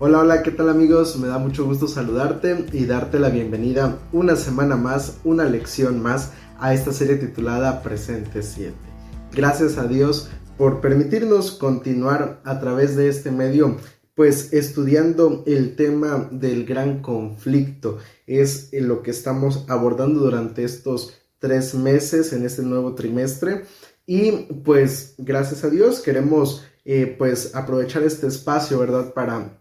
Hola, hola, ¿qué tal amigos? Me da mucho gusto saludarte y darte la bienvenida una semana más, una lección más a esta serie titulada Presente 7. Gracias a Dios por permitirnos continuar a través de este medio, pues estudiando el tema del gran conflicto. Es lo que estamos abordando durante estos 3 meses en este nuevo trimestre y pues gracias a Dios queremos pues aprovechar este espacio, ¿verdad? Para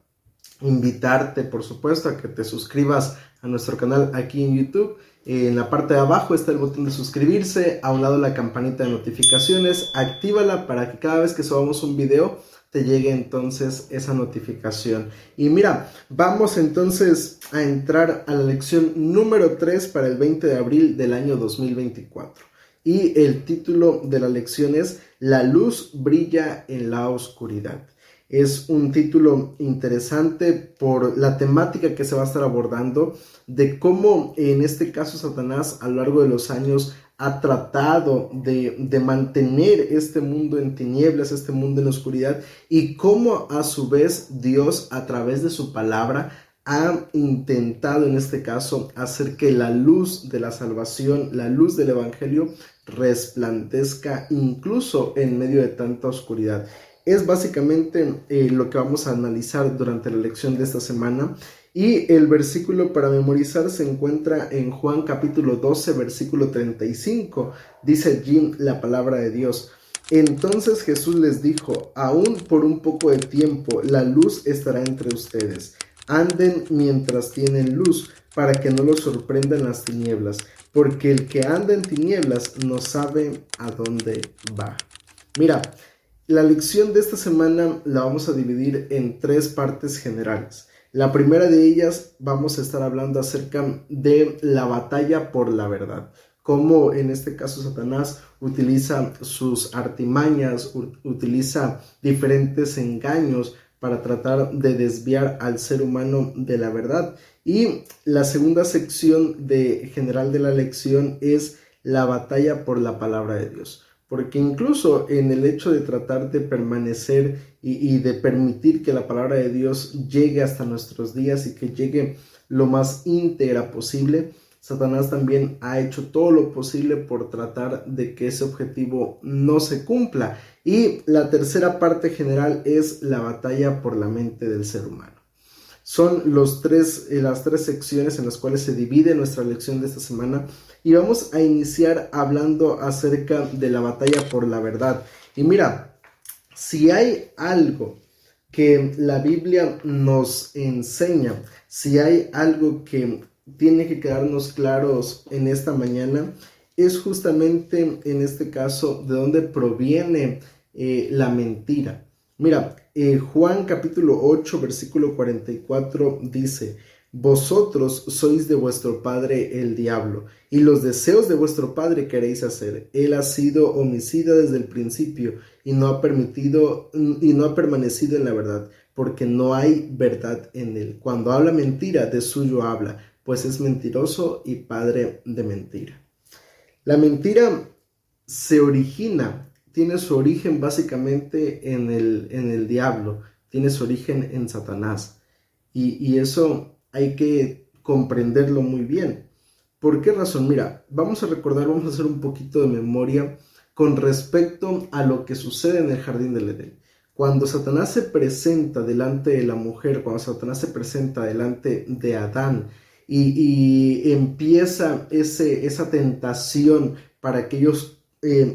invitarte, por supuesto, a que te suscribas a nuestro canal aquí en YouTube. En la parte de abajo está el botón de suscribirse, a un lado la campanita de notificaciones, actívala para que cada vez que subamos un video te llegue entonces esa notificación. Y mira, vamos entonces a entrar a la lección número 3 para el 20 de abril del año 2024. Y el título de la lección es La luz brilla en la oscuridad. Es un título interesante por la temática que se va a estar abordando, de cómo en este caso Satanás a lo largo de los años ha tratado de mantener este mundo en tinieblas, este mundo en oscuridad, y cómo a su vez Dios a través de su palabra ha intentado en este caso hacer que la luz de la salvación, la luz del evangelio resplandezca incluso en medio de tanta oscuridad. Es básicamente lo que vamos a analizar durante la lección de esta semana. Y el versículo para memorizar se encuentra en Juan capítulo 12, versículo 35. Dice allí la palabra de Dios. Entonces Jesús les dijo, aún por un poco de tiempo la luz estará entre ustedes. Anden mientras tienen luz, para que no los sorprendan las tinieblas, porque el que anda en tinieblas no sabe a dónde va. Mira, la lección de esta semana la vamos a dividir en 3 partes generales. La primera de ellas vamos a estar hablando acerca de la batalla por la verdad. Cómo en este caso Satanás utiliza sus artimañas, utiliza diferentes engaños para tratar de desviar al ser humano de la verdad. Y la segunda sección general de la lección es la batalla por la palabra de Dios. Porque incluso en el hecho de tratar de permanecer y de permitir que la palabra de Dios llegue hasta nuestros días y que llegue lo más íntegra posible, Satanás también ha hecho todo lo posible por tratar de que ese objetivo no se cumpla. Y la tercera parte general es la batalla por la mente del ser humano. Son las tres secciones en las cuales se divide nuestra lección de esta semana y vamos a iniciar hablando acerca de la batalla por la verdad. Y mira, si hay algo que la Biblia nos enseña, si hay algo que tiene que quedarnos claros en esta mañana, es justamente en este caso de dónde proviene la mentira. Mira, Juan capítulo 8, versículo 44 dice, vosotros sois de vuestro padre el diablo, y los deseos de vuestro padre queréis hacer. Él ha sido homicida desde el principio, y no ha permanecido en la verdad, porque no hay verdad en él. Cuando habla mentira, de suyo habla, pues es mentiroso y padre de mentira. La mentira tiene su origen básicamente en el diablo, tiene su origen en Satanás. Y eso hay que comprenderlo muy bien. ¿Por qué razón? Mira, vamos a hacer un poquito de memoria con respecto a lo que sucede en el jardín del Edén. Cuando Satanás se presenta delante de la mujer, cuando Satanás se presenta delante de Adán y empieza esa tentación para que ellos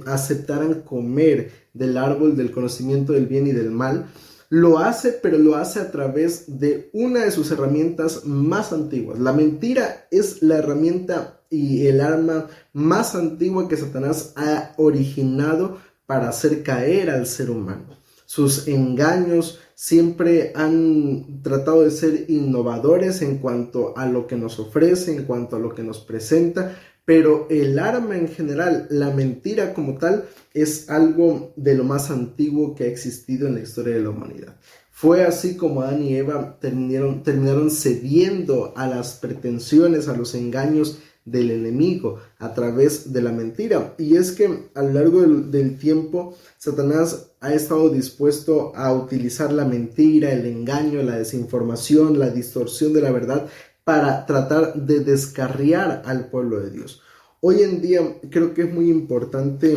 aceptaran comer del árbol del conocimiento del bien y del mal, lo hace, pero lo hace a través de una de sus herramientas más antiguas. La mentira es la herramienta y el arma más antigua que Satanás ha originado para hacer caer al ser humano. Sus engaños siempre han tratado de ser innovadores en cuanto a lo que nos ofrece, en cuanto a lo que nos presenta, pero el arma en general, la mentira como tal, es algo de lo más antiguo que ha existido en la historia de la humanidad. Fue así como Adán y Eva terminaron cediendo a las pretensiones, a los engaños del enemigo, a través de la mentira. Y es que a lo largo del tiempo, Satanás ha estado dispuesto a utilizar la mentira, el engaño, la desinformación, la distorsión de la verdad para tratar de descarriar al pueblo de Dios. Hoy en día creo que es muy importante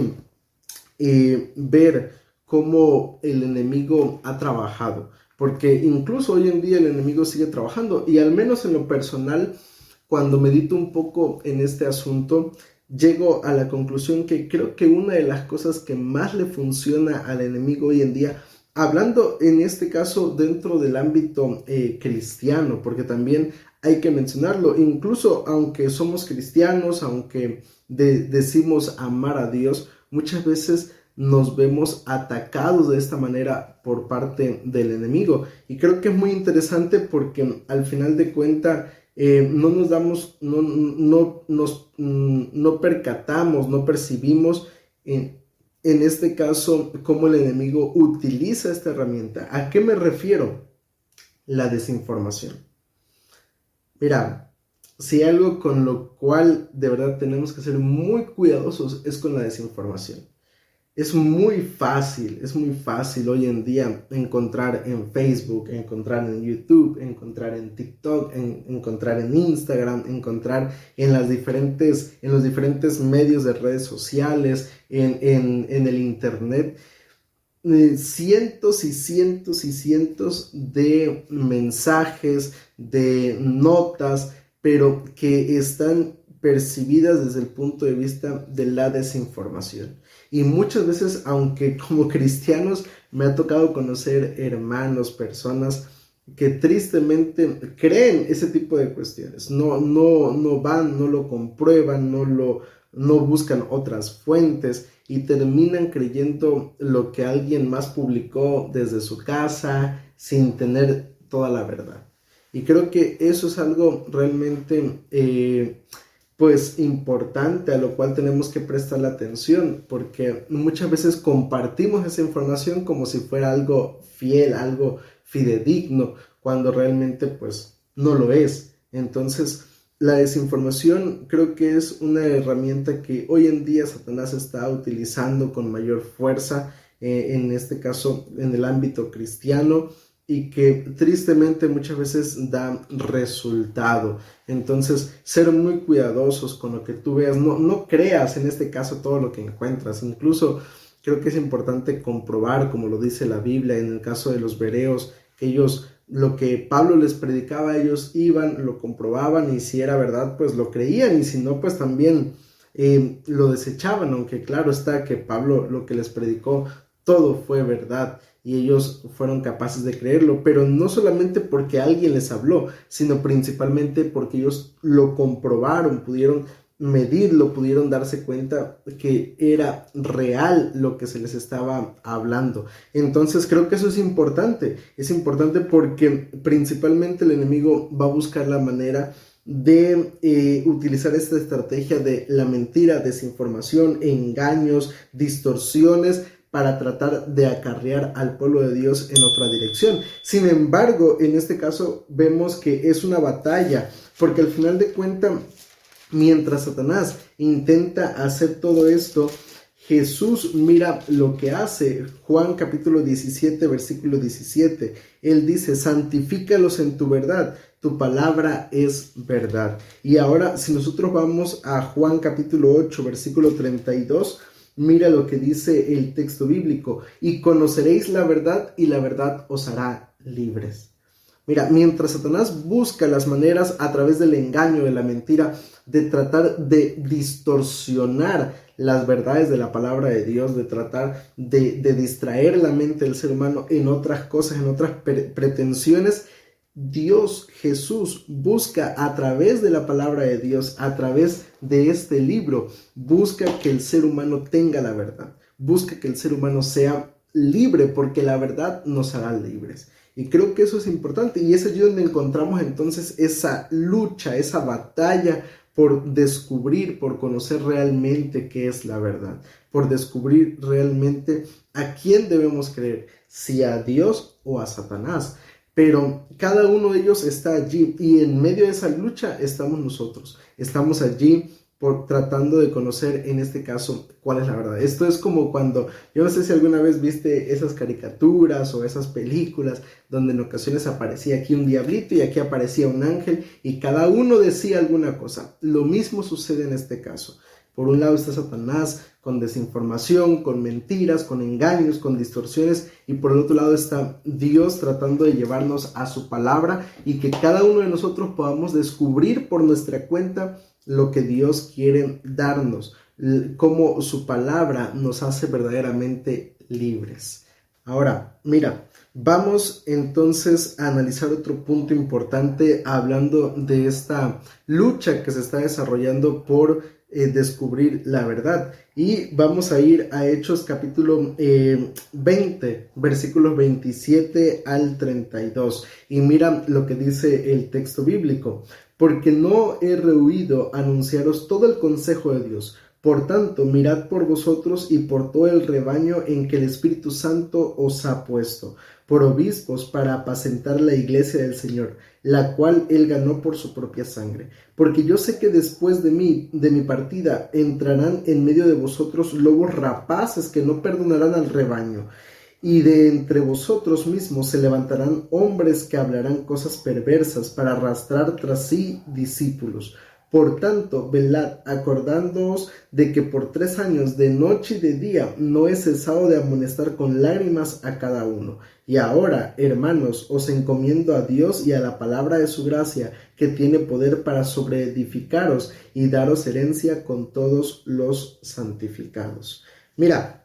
ver cómo el enemigo ha trabajado, porque incluso hoy en día el enemigo sigue trabajando, y al menos en lo personal, cuando medito un poco en este asunto, llego a la conclusión que creo que una de las cosas que más le funciona al enemigo hoy en día, hablando en este caso dentro del ámbito cristiano, porque también hay que mencionarlo, incluso aunque somos cristianos, aunque decimos amar a Dios, muchas veces nos vemos atacados de esta manera por parte del enemigo. Y creo que es muy interesante porque al final de cuentas no percatamos, no percibimos en este caso cómo el enemigo utiliza esta herramienta. ¿A qué me refiero? La desinformación. Mira, si algo con lo cual de verdad tenemos que ser muy cuidadosos es con la desinformación. Es muy fácil hoy en día encontrar en Facebook, encontrar en YouTube, encontrar en TikTok, encontrar en Instagram, encontrar en los diferentes medios de redes sociales, en el internet, cientos y cientos y cientos de mensajes, de notas, pero que están percibidas desde el punto de vista de la desinformación. Y muchas veces, aunque como cristianos me ha tocado conocer hermanos, personas que tristemente creen ese tipo de cuestiones, no van, no lo comprueban, no buscan otras fuentes y terminan creyendo lo que alguien más publicó desde su casa sin tener toda la verdad. Y creo que eso es algo realmente pues importante, a lo cual tenemos que prestar la atención, porque muchas veces compartimos esa información como si fuera algo fiel, algo fidedigno, cuando realmente pues no lo es. Entonces, la desinformación creo que es una herramienta que hoy en día Satanás está utilizando con mayor fuerza, en este caso en el ámbito cristiano, y que tristemente muchas veces da resultado. Entonces, ser muy cuidadosos con lo que tú veas, no creas en este caso todo lo que encuentras. Incluso creo que es importante comprobar, como lo dice la Biblia, en el caso de los bereos, que ellos, lo que Pablo les predicaba, ellos iban, lo comprobaban, y si era verdad, pues lo creían, y si no, pues también lo desechaban, aunque claro está que Pablo lo que les predicó, todo fue verdad, y ellos fueron capaces de creerlo, pero no solamente porque alguien les habló, sino principalmente porque ellos lo comprobaron, pudieron medirlo, pudieron darse cuenta que era real lo que se les estaba hablando. Entonces creo que eso es importante porque principalmente el enemigo va a buscar la manera de utilizar esta estrategia de la mentira, desinformación, engaños, distorsiones, para tratar de acarrear al pueblo de Dios en otra dirección. Sin embargo, en este caso vemos que es una batalla, porque al final de cuentas, mientras Satanás intenta hacer todo esto, Jesús mira lo que hace. Juan capítulo 17, versículo 17. Él dice: santifícalos en tu verdad, tu palabra es verdad. Y ahora, si nosotros vamos a Juan capítulo 8, versículo 32, mira lo que dice el texto bíblico: y conoceréis la verdad, y la verdad os hará libres. Mira, mientras Satanás busca las maneras a través del engaño, de la mentira, de tratar de distorsionar las verdades de la palabra de Dios, de tratar de distraer la mente del ser humano en otras cosas, en otras pretensiones, Dios, Jesús, busca a través de la palabra de Dios, a través de este libro, busca que el ser humano tenga la verdad, busca que el ser humano sea libre, porque la verdad nos hará libres. Y creo que eso es importante, y es allí donde encontramos entonces esa lucha, esa batalla por descubrir, por conocer realmente qué es la verdad, por descubrir realmente a quién debemos creer, si a Dios o a Satanás. pero cada uno de ellos está allí y en medio de esa lucha estamos nosotros. Estamos allí tratando de conocer, en este caso, cuál es la verdad. Esto es como cuando, yo no sé si alguna vez viste esas caricaturas o esas películas donde en ocasiones aparecía aquí un diablito y aquí aparecía un ángel y cada uno decía alguna cosa. Lo mismo sucede en este caso. Por un lado está Satanás con desinformación, con mentiras, con engaños, con distorsiones, y por el otro lado está Dios tratando de llevarnos a su palabra y que cada uno de nosotros podamos descubrir por nuestra cuenta lo que Dios quiere darnos, cómo su palabra nos hace verdaderamente libres. Ahora, mira, vamos entonces a analizar otro punto importante hablando de esta lucha que se está desarrollando por descubrir la verdad. Y vamos a ir a Hechos capítulo 20, versículos 27 al 32. Y mira lo que dice el texto bíblico. Porque no he rehuido anunciaros todo el consejo de Dios. Por tanto, mirad por vosotros y por todo el rebaño en que el Espíritu Santo os ha puesto, por obispos para apacentar la iglesia del Señor, la cual él ganó por su propia sangre. Porque yo sé que después de mi partida, entrarán en medio de vosotros lobos rapaces que no perdonarán al rebaño. Y de entre vosotros mismos se levantarán hombres que hablarán cosas perversas para arrastrar tras sí discípulos. Por tanto, velad, acordándoos de que por 3 años, de noche y de día, no he cesado de amonestar con lágrimas a cada uno. Y ahora, hermanos, os encomiendo a Dios y a la palabra de su gracia, que tiene poder para sobreedificaros y daros herencia con todos los santificados. Mira,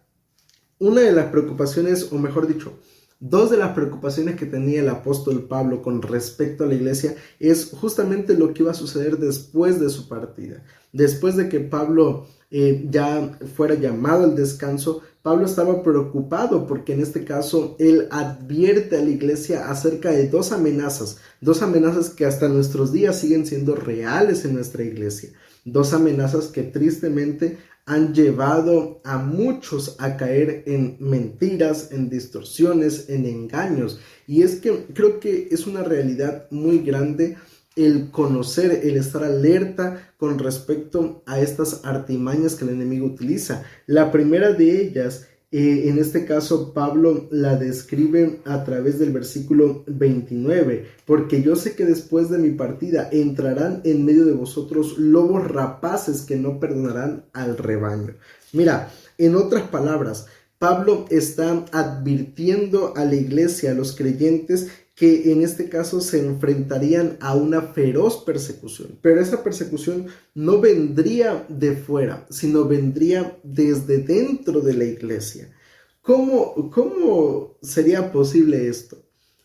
una de las preocupaciones, o mejor dicho, 2 de las preocupaciones que tenía el apóstol Pablo con respecto a la iglesia es justamente lo que iba a suceder después de su partida. Después de que Pablo ya fuera llamado al descanso, Pablo estaba preocupado porque en este caso él advierte a la iglesia acerca de 2 amenazas que hasta nuestros días siguen siendo reales en nuestra iglesia. 2 amenazas que tristemente han llevado a muchos a caer en mentiras, en distorsiones, en engaños. Y es que creo que es una realidad muy grande el conocer, el estar alerta con respecto a estas artimañas que el enemigo utiliza. La primera de ellas, en este caso Pablo la describe a través del versículo 29, porque yo sé que después de mi partida entrarán en medio de vosotros lobos rapaces que no perdonarán al rebaño. Mira, en otras palabras, Pablo está advirtiendo a la iglesia, a los creyentes, que en este caso se enfrentarían a una feroz persecución. Pero esa persecución no vendría de fuera, sino vendría desde dentro de la iglesia. ¿Cómo sería posible esto?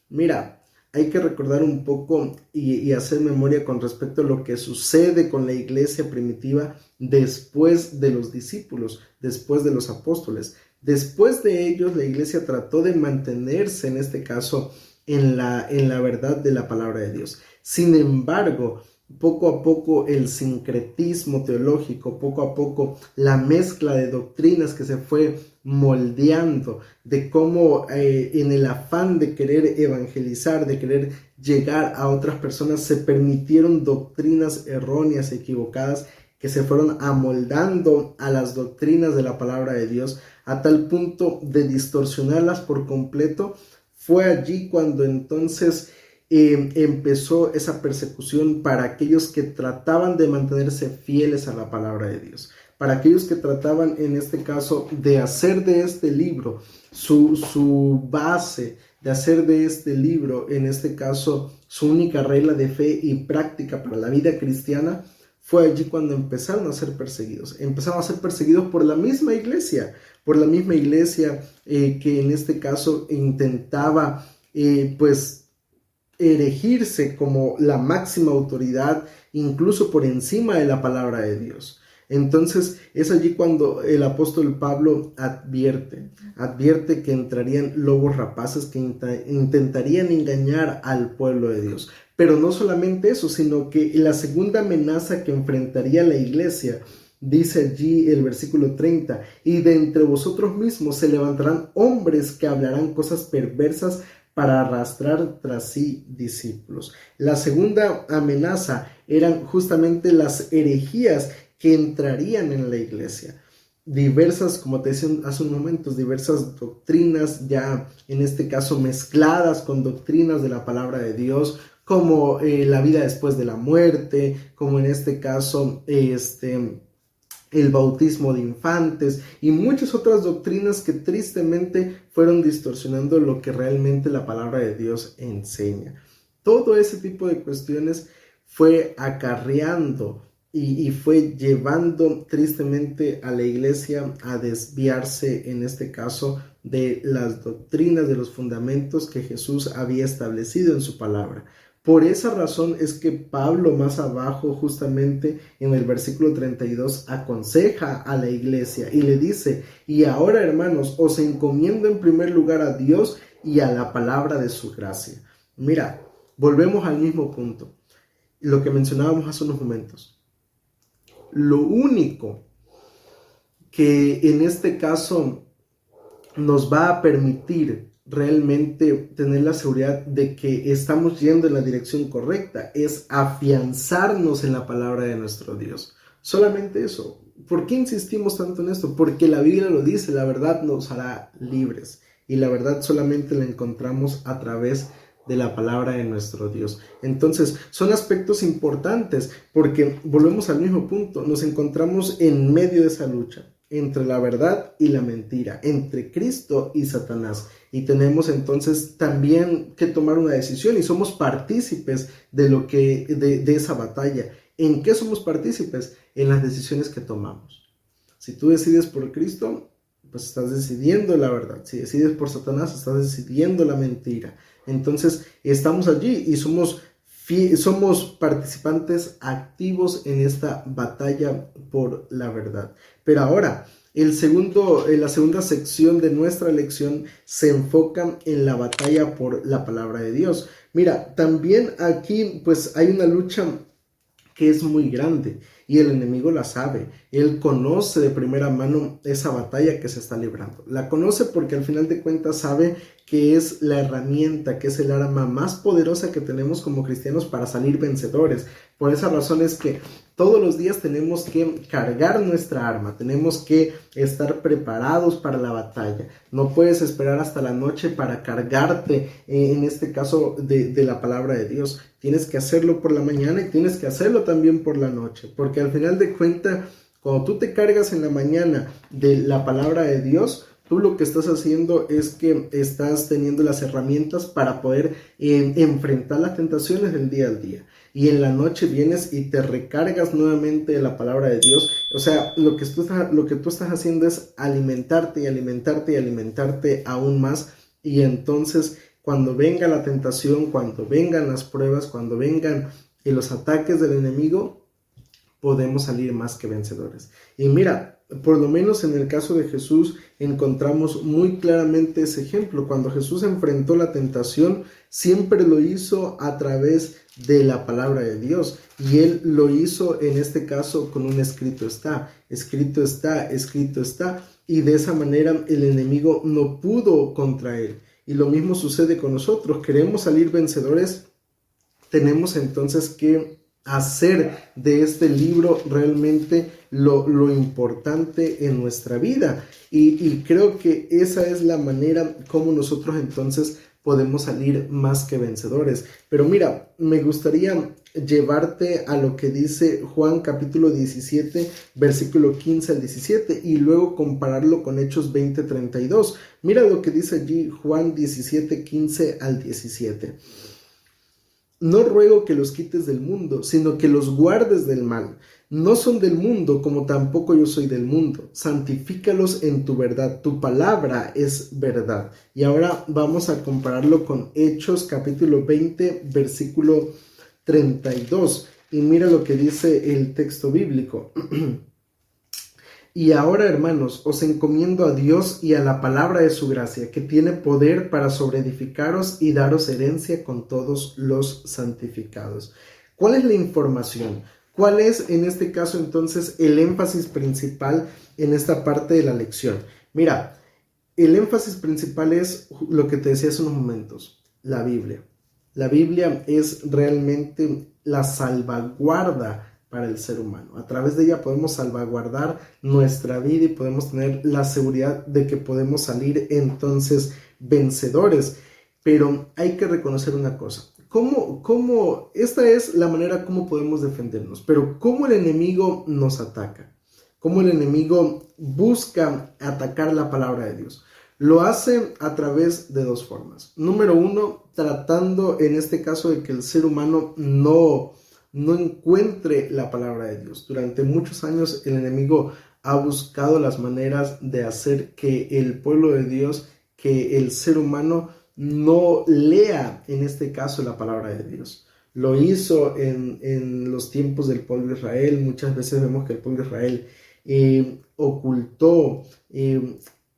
Mira, hay que recordar un poco y hacer memoria con respecto a lo que sucede con la iglesia primitiva después de los discípulos, después de los apóstoles. Después de ellos, la iglesia trató de mantenerse, en este caso, en la verdad de la palabra de Dios. Sin embargo, poco a poco el sincretismo teológico, poco a poco la mezcla de doctrinas que se fue moldeando, de cómo en el afán de querer evangelizar, de querer llegar a otras personas, se permitieron doctrinas erróneas, equivocadas, que se fueron amoldando a las doctrinas de la palabra de Dios a tal punto de distorsionarlas por completo. Fue allí cuando entonces empezó esa persecución para aquellos que trataban de mantenerse fieles a la palabra de Dios, para aquellos que trataban en este caso de hacer de este libro su base, de hacer de este libro en este caso su única regla de fe y práctica para la vida cristiana. Fue allí cuando empezaron a ser perseguidos. Empezaron a ser perseguidos por la misma iglesia que en este caso intentaba erigirse como la máxima autoridad, incluso por encima de la palabra de Dios. Entonces es allí cuando el apóstol Pablo advierte que entrarían lobos rapaces que intentarían engañar al pueblo de Dios. Pero no solamente eso, sino que la segunda amenaza que enfrentaría la iglesia, dice allí el versículo 30, y de entre vosotros mismos se levantarán hombres que hablarán cosas perversas para arrastrar tras sí discípulos. La segunda amenaza eran justamente las herejías que entrarían en la iglesia. Diversas, como te decía hace unos momentos, diversas doctrinas, ya en este caso mezcladas con doctrinas de la palabra de Dios, como la vida después de la muerte, como en este caso el bautismo de infantes y muchas otras doctrinas que tristemente fueron distorsionando lo que realmente la palabra de Dios enseña. Todo ese tipo de cuestiones fue acarreando y fue llevando tristemente a la iglesia a desviarse, en este caso, de las doctrinas, de los fundamentos que Jesús había establecido en su palabra. Por esa razón es que Pablo más abajo, justamente en el versículo 32, aconseja a la iglesia y le dice: y ahora, hermanos, os encomiendo en primer lugar a Dios y a la palabra de su gracia. Mira, volvemos al mismo punto, lo que mencionábamos hace unos momentos. Lo único que en este caso nos va a permitir realmente tener la seguridad de que estamos yendo en la dirección correcta es afianzarnos en la palabra de nuestro Dios. Solamente eso. ¿Por qué insistimos tanto en esto? Porque la Biblia lo dice, la verdad nos hará libres. Y la verdad solamente la encontramos a través de la palabra de nuestro Dios. Entonces, son aspectos importantes porque volvemos al mismo punto. Nos encontramos en medio de esa lucha entre la verdad y la mentira, entre Cristo y Satanás. Y tenemos entonces también que tomar una decisión y somos partícipes de esa batalla. ¿En qué somos partícipes? En las decisiones que tomamos. Si tú decides por Cristo, pues estás decidiendo la verdad. Si decides por Satanás, estás decidiendo la mentira. Entonces estamos allí y somos participantes activos en esta batalla por la verdad. Pero ahora, la segunda sección de nuestra lección se enfoca en la batalla por la palabra de Dios. Mira, también aquí pues hay una lucha que es muy grande y el enemigo la sabe. Él conoce de primera mano esa batalla que se está librando. La conoce porque al final de cuentas sabe que es la herramienta, que es el arma más poderosa que tenemos como cristianos para salir vencedores. Por esa razón es que todos los días tenemos que cargar nuestra arma, tenemos que estar preparados para la batalla. No puedes esperar hasta la noche para cargarte, en este caso, de la palabra de Dios. Tienes que hacerlo por la mañana y tienes que hacerlo también por la noche, porque al final de cuentas, cuando tú te cargas en la mañana de la palabra de Dios, tú lo que estás haciendo es que estás teniendo las herramientas para poder enfrentar las tentaciones del día al día. Y en la noche vienes y te recargas nuevamente de la palabra de Dios. O sea, lo que tú estás haciendo es alimentarte y alimentarte y alimentarte aún más. Y entonces, cuando venga la tentación, cuando vengan las pruebas, cuando vengan los ataques del enemigo, podemos salir más que vencedores. Y mira, por lo menos en el caso de Jesús encontramos muy claramente ese ejemplo. Cuando Jesús enfrentó la tentación, siempre lo hizo a través de la palabra de Dios. Y él lo hizo en este caso con un escrito está, escrito está, escrito está. Y de esa manera el enemigo no pudo contra él. Y lo mismo sucede con nosotros. Queremos salir vencedores, tenemos entonces que hacer de este libro realmente lo importante en nuestra vida. Y creo que esa es la manera como nosotros entonces podemos salir más que vencedores. Pero mira, me gustaría llevarte a lo que dice Juan capítulo 17, versículo 15 al 17 y luego compararlo con Hechos 20, 32. Mira lo que dice allí Juan 17, 15 al 17. No ruego que los quites del mundo, sino que los guardes del mal. No son del mundo, como tampoco yo soy del mundo. Santifícalos en tu verdad. Tu palabra es verdad. Y ahora vamos a compararlo con Hechos capítulo 20, versículo 32. Y mira lo que dice el texto bíblico. Y ahora, hermanos, os encomiendo a Dios y a la palabra de su gracia, que tiene poder para sobreedificaros y daros herencia con todos los santificados. ¿Cuál es la información? ¿Cuál es, en este caso, entonces, el énfasis principal en esta parte de la lección? Mira, el énfasis principal es lo que te decía hace unos momentos. la Biblia. La Biblia es realmente la salvaguarda para el ser humano. A través de ella podemos salvaguardar nuestra vida y podemos tener la seguridad de que podemos salir entonces vencedores. Pero hay que reconocer una cosa. Esta es la manera como podemos defendernos, pero ¿cómo el enemigo nos ataca? ¿Cómo el enemigo busca atacar la palabra de Dios? Lo hace a través de dos formas. Número uno, tratando en este caso de que el ser humano no encuentre la palabra de Dios. Durante muchos años el enemigo ha buscado las maneras de hacer que el pueblo de Dios, que el ser humano no lea en este caso la palabra de Dios. Lo hizo en los tiempos del pueblo de Israel. Muchas veces vemos que el pueblo de Israel ocultó,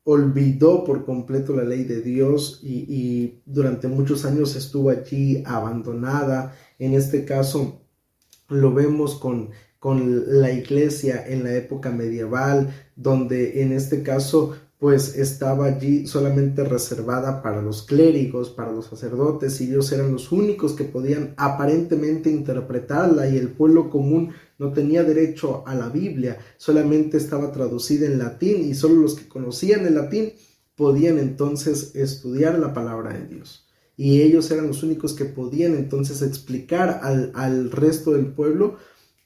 olvidó por completo la ley de Dios y durante muchos años estuvo allí abandonada. En este caso lo vemos con la iglesia en la época medieval, donde en este caso pues estaba allí solamente reservada para los clérigos, para los sacerdotes, y ellos eran los únicos que podían aparentemente interpretarla, y el pueblo común no tenía derecho a la Biblia, solamente estaba traducida en latín y solo los que conocían el latín podían entonces estudiar la palabra de Dios. Y ellos eran los únicos que podían entonces explicar al resto del pueblo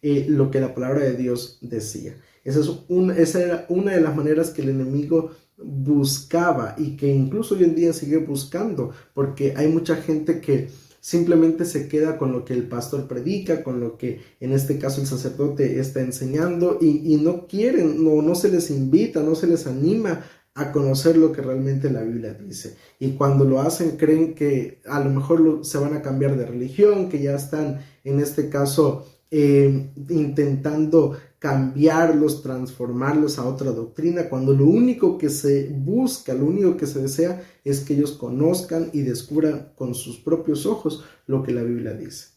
lo que la palabra de Dios decía. Esa era una de las maneras que el enemigo buscaba y que incluso hoy en día sigue buscando, porque hay mucha gente que simplemente se queda con lo que el pastor predica, con lo que en este caso el sacerdote está enseñando, y no quieren, no se les invita, no se les anima a conocer lo que realmente la Biblia dice. Y cuando lo hacen creen que a lo mejor se van a cambiar de religión, que ya están en este caso intentando cambiarlos, transformarlos a otra doctrina, cuando lo único que se busca, lo único que se desea es que ellos conozcan y descubran con sus propios ojos lo que la Biblia dice.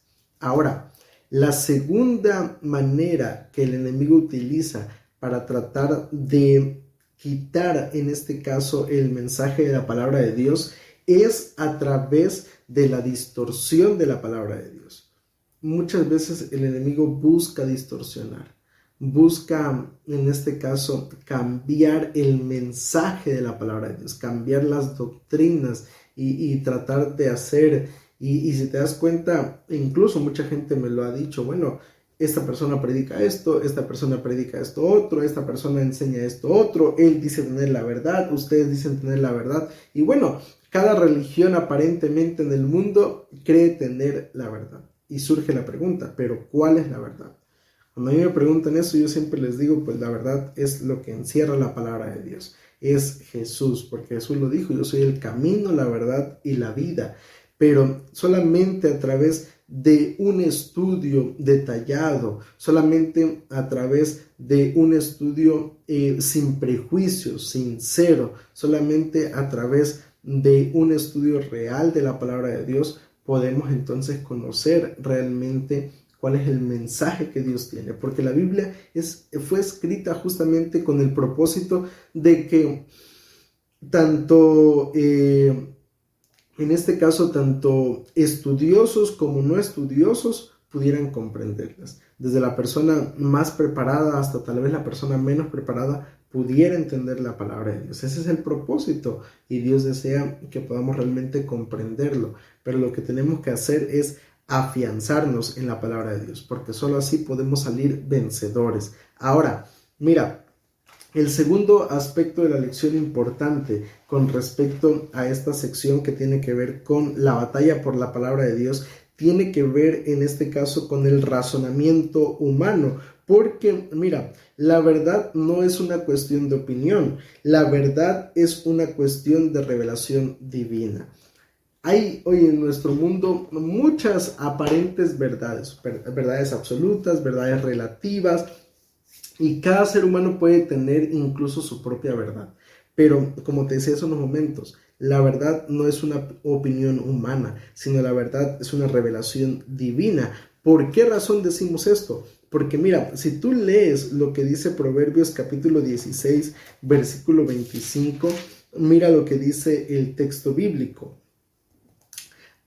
Ahora, la segunda manera que el enemigo utiliza para tratar de quitar en este caso el mensaje de la palabra de Dios es a través de la distorsión de la palabra de Dios. Muchas veces el enemigo busca distorsionar, busca en este caso cambiar el mensaje de la palabra de Dios, cambiar las doctrinas y tratar de hacer, y si te das cuenta, incluso mucha gente me lo ha dicho, bueno, esta persona predica esto, esta persona predica esto otro, esta persona enseña esto otro, él dice tener la verdad, ustedes dicen tener la verdad, y bueno, cada religión aparentemente en el mundo cree tener la verdad. Y surge la pregunta, ¿pero cuál es la verdad? Cuando a mí me preguntan eso, yo siempre les digo, pues la verdad es lo que encierra la palabra de Dios. Es Jesús, porque Jesús lo dijo, yo soy el camino, la verdad y la vida. Pero solamente a través de un estudio detallado, solamente a través de un estudio sin prejuicios, sincero, solamente a través de un estudio real de la palabra de Dios, podemos entonces conocer realmente cuál es el mensaje que Dios tiene, porque la Biblia fue escrita justamente con el propósito de que tanto, en este caso, tanto estudiosos como no estudiosos pudieran comprenderlas. Desde la persona más preparada hasta tal vez la persona menos preparada pudiera entender la palabra de Dios. Ese es el propósito y Dios desea que podamos realmente comprenderlo. Pero lo que tenemos que hacer es afianzarnos en la palabra de Dios, porque solo así podemos salir vencedores. Ahora, mira, el segundo aspecto de la lección importante con respecto a esta sección que tiene que ver con la batalla por la palabra de Dios, tiene que ver en este caso con el razonamiento humano, porque mira, la verdad no es una cuestión de opinión, la verdad es una cuestión de revelación divina. Hay hoy en nuestro mundo muchas aparentes verdades, verdades absolutas, verdades relativas, y cada ser humano puede tener incluso su propia verdad. Pero como te decía hace unos momentos, la verdad no es una opinión humana, sino la verdad es una revelación divina. ¿Por qué razón decimos esto? Porque mira, si tú lees lo que dice Proverbios capítulo 16, versículo 25, mira lo que dice el texto bíblico.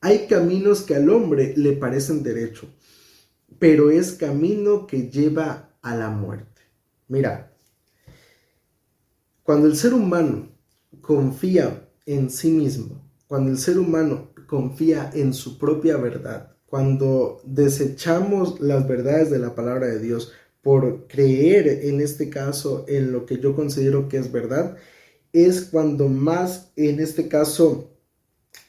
Hay caminos que al hombre le parecen derecho, pero es camino que lleva a la muerte. Mira, cuando el ser humano confía en sí mismo, cuando el ser humano confía en su propia verdad, cuando desechamos las verdades de la palabra de Dios por creer, en este caso, en lo que yo considero que es verdad, es cuando más, en este caso,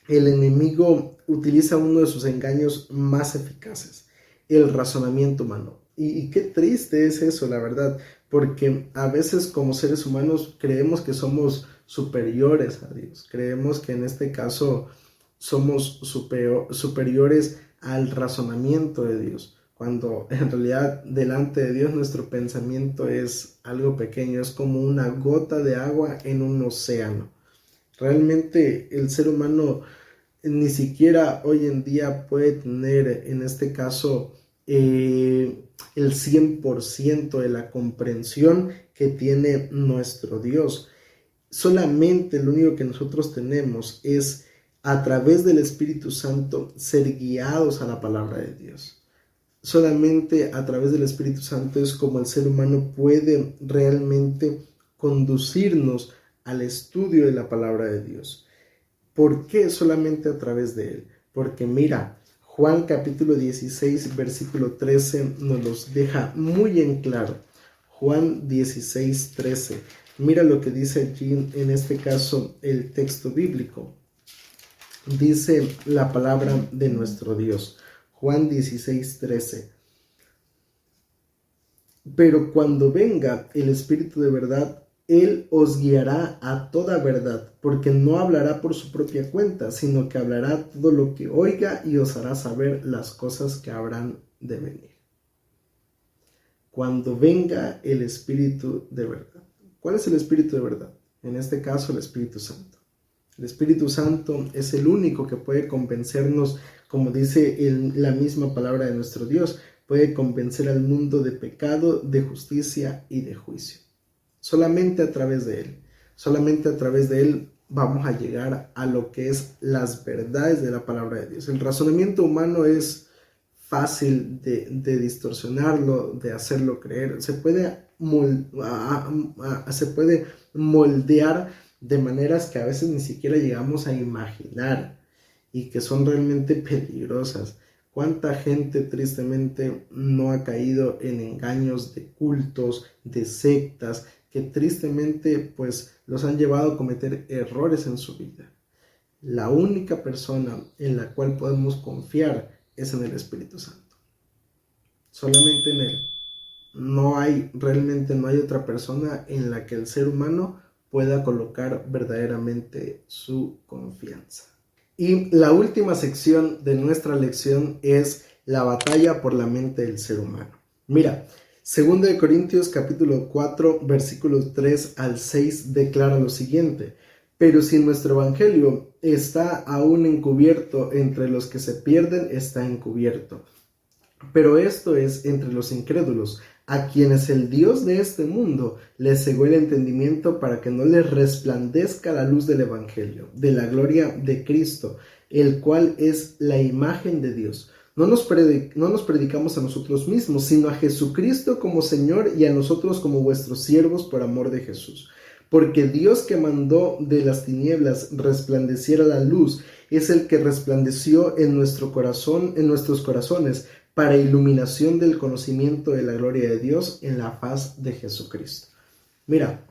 el enemigo utiliza uno de sus engaños más eficaces, el razonamiento humano. Y qué triste es eso, la verdad, porque a veces como seres humanos creemos que somos superiores a Dios, creemos que en este caso somos superiores al razonamiento de Dios, cuando en realidad delante de Dios nuestro pensamiento es algo pequeño, es como una gota de agua en un océano. Realmente el ser humano ni siquiera hoy en día puede tener, en este caso, el 100% de la comprensión que tiene nuestro Dios. Solamente lo único que nosotros tenemos es, a través del Espíritu Santo, ser guiados a la palabra de Dios. Solamente a través del Espíritu Santo es como el ser humano puede realmente conducirnos al estudio de la palabra de Dios. ¿Por qué solamente a través de él? Porque mira, Juan capítulo 16, versículo 13 nos los deja muy en claro. Juan 16, 13. Mira lo que dice allí, en este caso, el texto bíblico. Dice la palabra de nuestro Dios. Juan 16, 13. Pero cuando venga el Espíritu de verdad, Él os guiará a toda verdad, porque no hablará por su propia cuenta, sino que hablará todo lo que oiga y os hará saber las cosas que habrán de venir. Cuando venga el Espíritu de verdad. ¿Cuál es el Espíritu de verdad? En este caso, el Espíritu Santo. El Espíritu Santo es el único que puede convencernos, como dice la misma palabra de nuestro Dios, puede convencer al mundo de pecado, de justicia y de juicio. Solamente a través de Él vamos a llegar a lo que es las verdades de la palabra de Dios. El razonamiento humano es fácil de distorsionarlo, de hacerlo creer. Se puede moldear de maneras que a veces ni siquiera llegamos a imaginar y que son realmente peligrosas. ¿Cuánta gente tristemente no ha caído en engaños de cultos, de sectas, que tristemente pues los han llevado a cometer errores en su vida? La única persona en la cual podemos confiar es en el Espíritu Santo. Solamente en Él. No hay otra persona en la que el ser humano pueda colocar verdaderamente su confianza. Y la última sección de nuestra lección es la batalla por la mente del ser humano. Mira, 2 de Corintios capítulo 4 versículos 3 al 6 declara lo siguiente: pero si nuestro evangelio está aún encubierto, entre los que se pierden está encubierto. Pero esto es entre los incrédulos, a quienes el Dios de este mundo les cegó el entendimiento para que no les resplandezca la luz del evangelio, de la gloria de Cristo, el cual es la imagen de Dios. No nos predicamos a nosotros mismos, sino a Jesucristo como Señor y a nosotros como vuestros siervos por amor de Jesús. Porque Dios, que mandó de las tinieblas resplandeciera la luz, es el que resplandeció en nuestros corazones, para iluminación del conocimiento de la gloria de Dios en la faz de Jesucristo. Mira,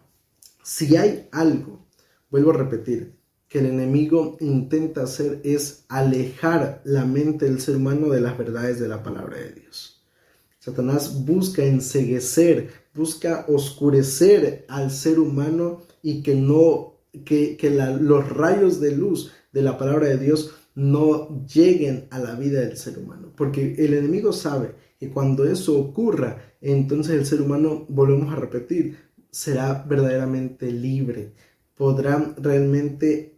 si hay algo, vuelvo a repetir, que el enemigo intenta hacer es alejar la mente del ser humano de las verdades de la palabra de Dios. Satanás busca enceguecer, busca oscurecer al ser humano y que los rayos de luz de la palabra de Dios no lleguen a la vida del ser humano, porque el enemigo sabe que cuando eso ocurra, entonces el ser humano, volvemos a repetir, será verdaderamente libre, podrá realmente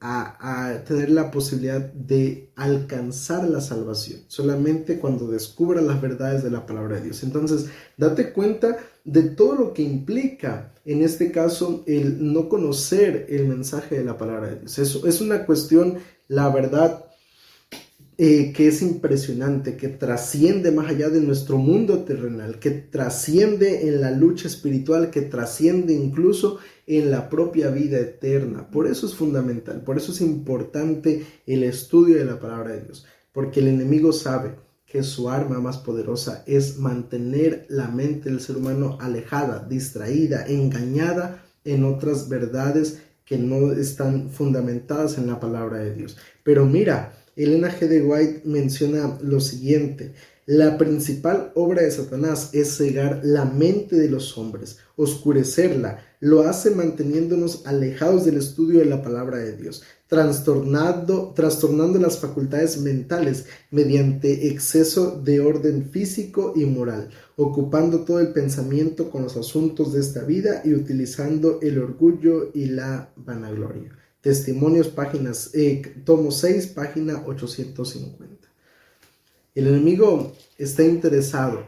tener la posibilidad de alcanzar la salvación, solamente cuando descubra las verdades de la palabra de Dios. Entonces, date cuenta de todo lo que implica, en este caso, el no conocer el mensaje de la palabra de Dios. Eso es una cuestión, la verdad, que es impresionante, que trasciende más allá de nuestro mundo terrenal, que trasciende en la lucha espiritual, que trasciende incluso en la propia vida eterna. Por eso es fundamental, por eso es importante el estudio de la palabra de Dios, porque el enemigo sabe que su arma más poderosa es mantener la mente del ser humano alejada, distraída, engañada en otras verdades que no están fundamentadas en la palabra de Dios. Pero mira, Elena G. de White menciona lo siguiente: la principal obra de Satanás es cegar la mente de los hombres, oscurecerla. Lo hace manteniéndonos alejados del estudio de la palabra de Dios, trastornando las facultades mentales mediante exceso de orden físico y moral, ocupando todo el pensamiento con los asuntos de esta vida y utilizando el orgullo y la vanagloria. Testimonios, tomo 6, página 850. El enemigo está interesado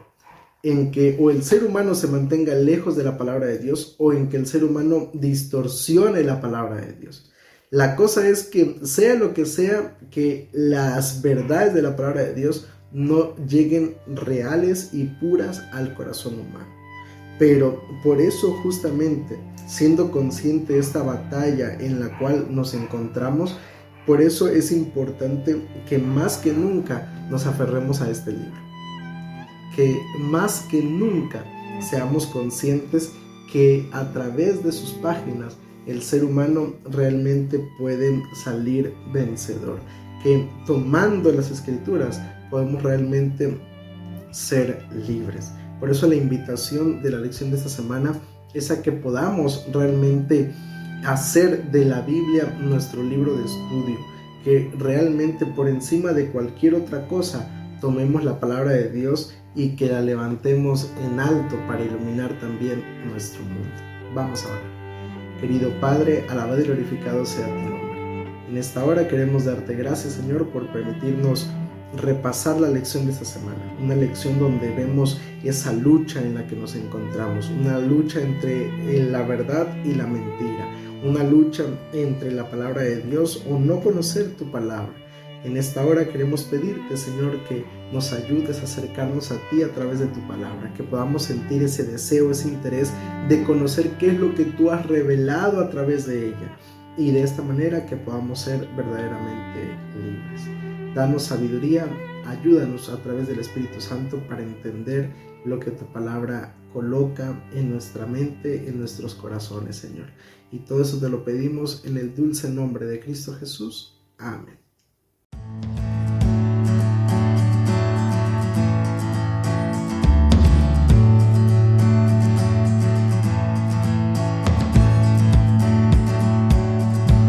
en que o el ser humano se mantenga lejos de la palabra de Dios o en que el ser humano distorsione la palabra de Dios. La cosa es que sea lo que sea, que las verdades de la palabra de Dios no lleguen reales y puras al corazón humano. Pero por eso, justamente, siendo consciente de esta batalla en la cual nos encontramos, por eso es importante que más que nunca nos aferremos a este libro. Que más que nunca seamos conscientes que a través de sus páginas el ser humano realmente puede salir vencedor. Que tomando las escrituras podemos realmente ser libres. Por eso la invitación de la lección de esta semana es a que podamos realmente hacer de la Biblia nuestro libro de estudio, que realmente por encima de cualquier otra cosa tomemos la palabra de Dios y que la levantemos en alto para iluminar también nuestro mundo. Vamos a orar. Querido Padre, alabado y glorificado sea tu nombre. En esta hora queremos darte gracias, Señor, por permitirnos repasar la lección de esta semana, una lección donde vemos esa lucha en la que nos encontramos, una lucha entre la verdad y la mentira, una lucha entre la palabra de Dios o no conocer tu palabra. En esta hora queremos pedirte, Señor, que nos ayudes a acercarnos a ti a través de tu palabra, que podamos sentir ese deseo, ese interés de conocer qué es lo que tú has revelado a través de ella y de esta manera que podamos ser verdaderamente libres. Danos sabiduría, ayúdanos a través del Espíritu Santo para entender lo que tu palabra coloca en nuestra mente, en nuestros corazones, Señor. Y todo eso te lo pedimos en el dulce nombre de Cristo Jesús. Amén.